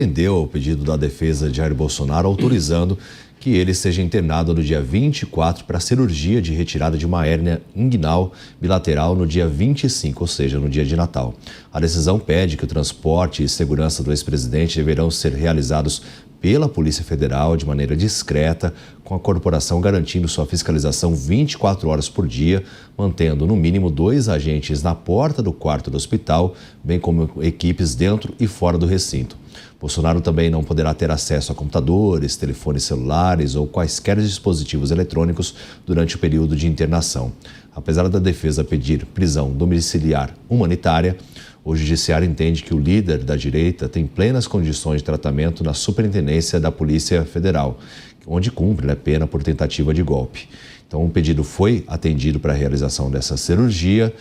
Atendeu ao pedido da defesa de Jair Bolsonaro, autorizando que ele seja internado no dia 24 para cirurgia de retirada de uma hérnia inguinal bilateral no dia 25, ou seja, no dia de Natal. A decisão pede que o transporte e segurança do ex-presidente deverão ser realizados pela Polícia Federal de maneira discreta, com a corporação garantindo sua fiscalização 24 horas por dia, mantendo no mínimo 2 agentes na porta do quarto do hospital, bem como equipes dentro e fora do recinto. Bolsonaro também não poderá ter acesso a computadores, telefones celulares ou quaisquer dispositivos eletrônicos durante o período de internação. Apesar da defesa pedir prisão domiciliar humanitária, o Judiciário entende que o líder da direita tem plenas condições de tratamento na Superintendência da Polícia Federal, onde cumpre pena por tentativa de golpe. Então, o pedido foi atendido para a realização dessa cirurgia.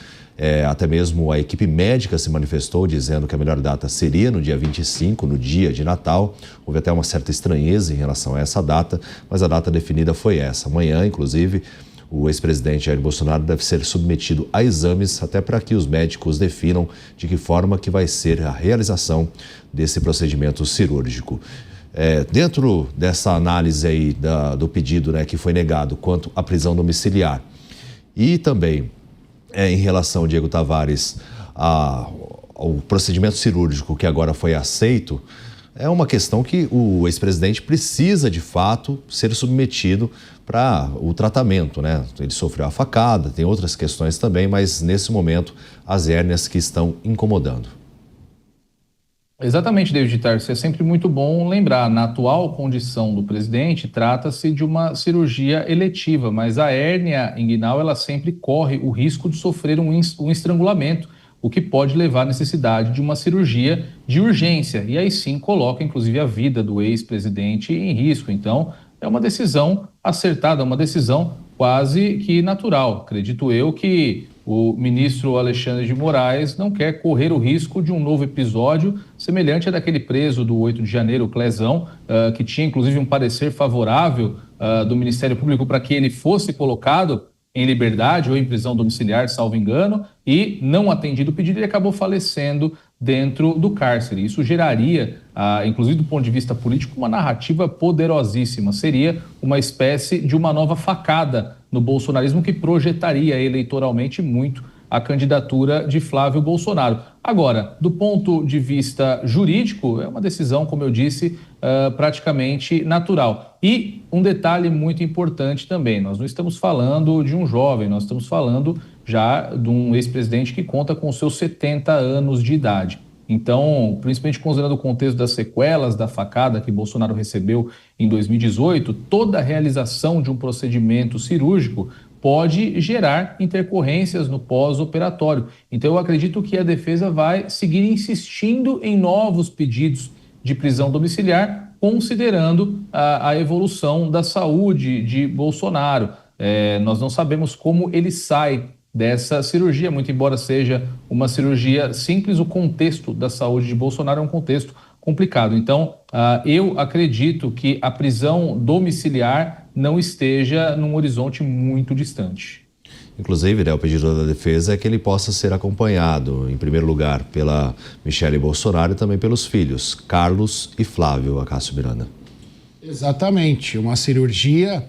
Até mesmo a equipe médica se manifestou dizendo que a melhor data seria no dia 25, no dia de Natal. Houve até uma certa estranheza em relação a essa data, mas a data definida foi essa. Amanhã, inclusive, o ex-presidente Jair Bolsonaro deve ser submetido a exames até para que os médicos definam de que forma que vai ser a realização desse procedimento cirúrgico. Dentro dessa análise aí do pedido que foi negado quanto à prisão domiciliar e também em relação, Diego Tavares, ao procedimento cirúrgico que agora foi aceito, é uma questão que o ex-presidente precisa, de fato, ser submetido para o tratamento, Ele sofreu a facada, tem outras questões também, mas nesse momento as hérnias que estão incomodando. Exatamente, David Tarso. É sempre muito bom lembrar, na atual condição do presidente, trata-se de uma cirurgia eletiva, mas a hérnia inguinal ela sempre corre o risco de sofrer um estrangulamento, o que pode levar à necessidade de uma cirurgia de urgência. E aí sim coloca, inclusive, a vida do ex-presidente em risco. Então, é uma decisão acertada, uma decisão quase que natural. Acredito eu que o ministro Alexandre de Moraes não quer correr o risco de um novo episódio semelhante a daquele preso do 8 de janeiro, o Clezão, que tinha inclusive um parecer favorável do Ministério Público para que ele fosse colocado em liberdade ou em prisão domiciliar, salvo engano, e não atendido o pedido, ele acabou falecendo dentro do cárcere. Isso geraria, inclusive do ponto de vista político, uma narrativa poderosíssima. Seria uma espécie de uma nova facada no bolsonarismo que projetaria eleitoralmente muito a candidatura de Flávio Bolsonaro. Agora, do ponto de vista jurídico, é uma decisão, como eu disse, praticamente natural. E um detalhe muito importante também, nós não estamos falando de um jovem, nós estamos falando já de um ex-presidente que conta com seus 70 anos de idade. Então, principalmente considerando o contexto das sequelas da facada que Bolsonaro recebeu em 2018, toda a realização de um procedimento cirúrgico pode gerar intercorrências no pós-operatório. Então, eu acredito que a defesa vai seguir insistindo em novos pedidos de prisão domiciliar, considerando a evolução da saúde de Bolsonaro. Nós não sabemos como ele sai dessa cirurgia, muito embora seja uma cirurgia simples, o contexto da saúde de Bolsonaro é um contexto complicado. Então, eu acredito que a prisão domiciliar não esteja num horizonte muito distante. Inclusive, o pedido da defesa é que ele possa ser acompanhado, em primeiro lugar, pela Michele Bolsonaro e também pelos filhos, Carlos e Flávio Acácio Miranda. Exatamente, uma cirurgia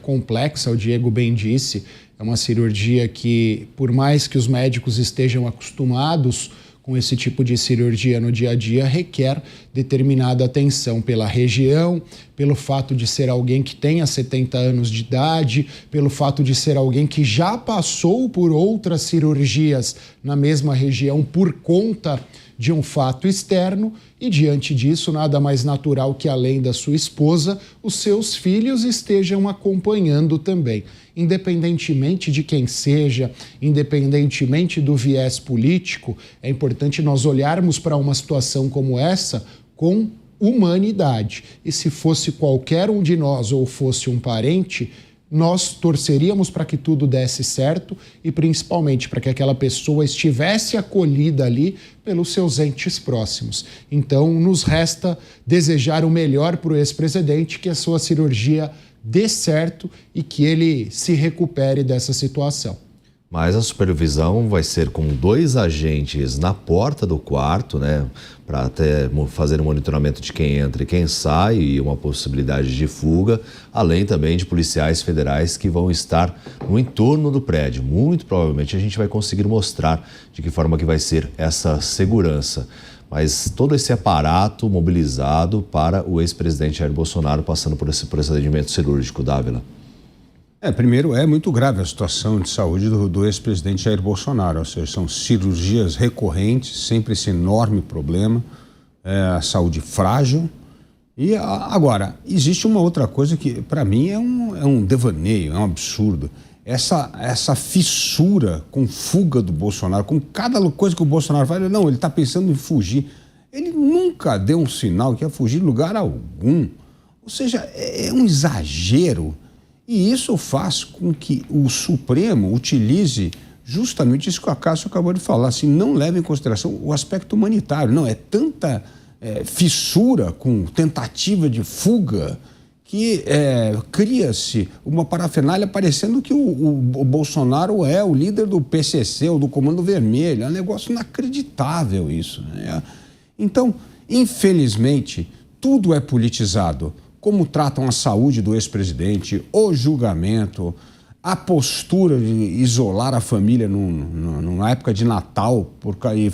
complexa, o Diego bem disse, é uma cirurgia que, por mais que os médicos estejam acostumados com esse tipo de cirurgia no dia a dia, requer determinada atenção pela região, pelo fato de ser alguém que tenha 70 anos de idade, pelo fato de ser alguém que já passou por outras cirurgias na mesma região por conta de um fato externo e, diante disso, nada mais natural que, além da sua esposa, os seus filhos estejam acompanhando também. Independentemente de quem seja, independentemente do viés político, é importante nós olharmos para uma situação como essa com humanidade. E se fosse qualquer um de nós ou fosse um parente, nós torceríamos para que tudo desse certo e principalmente para que aquela pessoa estivesse acolhida ali pelos seus entes próximos. Então, nos resta desejar o melhor para o ex-presidente, que a sua cirurgia dê certo e que ele se recupere dessa situação. Mas a supervisão vai ser com 2 agentes na porta do quarto, né, para até fazer um monitoramento de quem entra e quem sai e uma possibilidade de fuga, além também de policiais federais que vão estar no entorno do prédio. Muito provavelmente a gente vai conseguir mostrar de que forma que vai ser essa segurança. Mas todo esse aparato mobilizado para o ex-presidente Jair Bolsonaro passando por esse procedimento cirúrgico, Dávila. Primeiro, é muito grave a situação de saúde do ex-presidente Jair Bolsonaro, ou seja, são cirurgias recorrentes, sempre esse enorme problema, a saúde frágil. E agora, existe uma outra coisa que, para mim, é um devaneio, é um absurdo. Essa fissura com fuga do Bolsonaro, com cada coisa que o Bolsonaro faz, não, ele está pensando em fugir. Ele nunca deu um sinal que ia fugir de lugar algum. Ou seja, é um exagero. E isso faz com que o Supremo utilize justamente isso que o Cássio acabou de falar, assim, não leva em consideração o aspecto humanitário. Não, é tanta fissura com tentativa de fuga que cria-se uma parafernália parecendo que o Bolsonaro é o líder do PCC ou do Comando Vermelho. É um negócio inacreditável isso, né? Então, infelizmente, tudo é politizado. Como tratam a saúde do ex-presidente, o julgamento, a postura de isolar a família numa época de Natal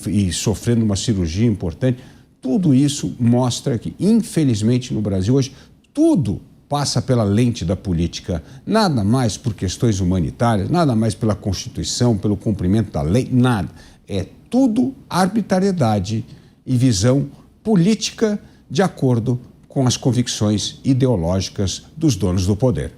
e sofrendo uma cirurgia importante. Tudo isso mostra que, infelizmente, no Brasil hoje, tudo passa pela lente da política. Nada mais por questões humanitárias, nada mais pela Constituição, pelo cumprimento da lei, nada. É tudo arbitrariedade e visão política de acordo com as convicções ideológicas dos donos do poder.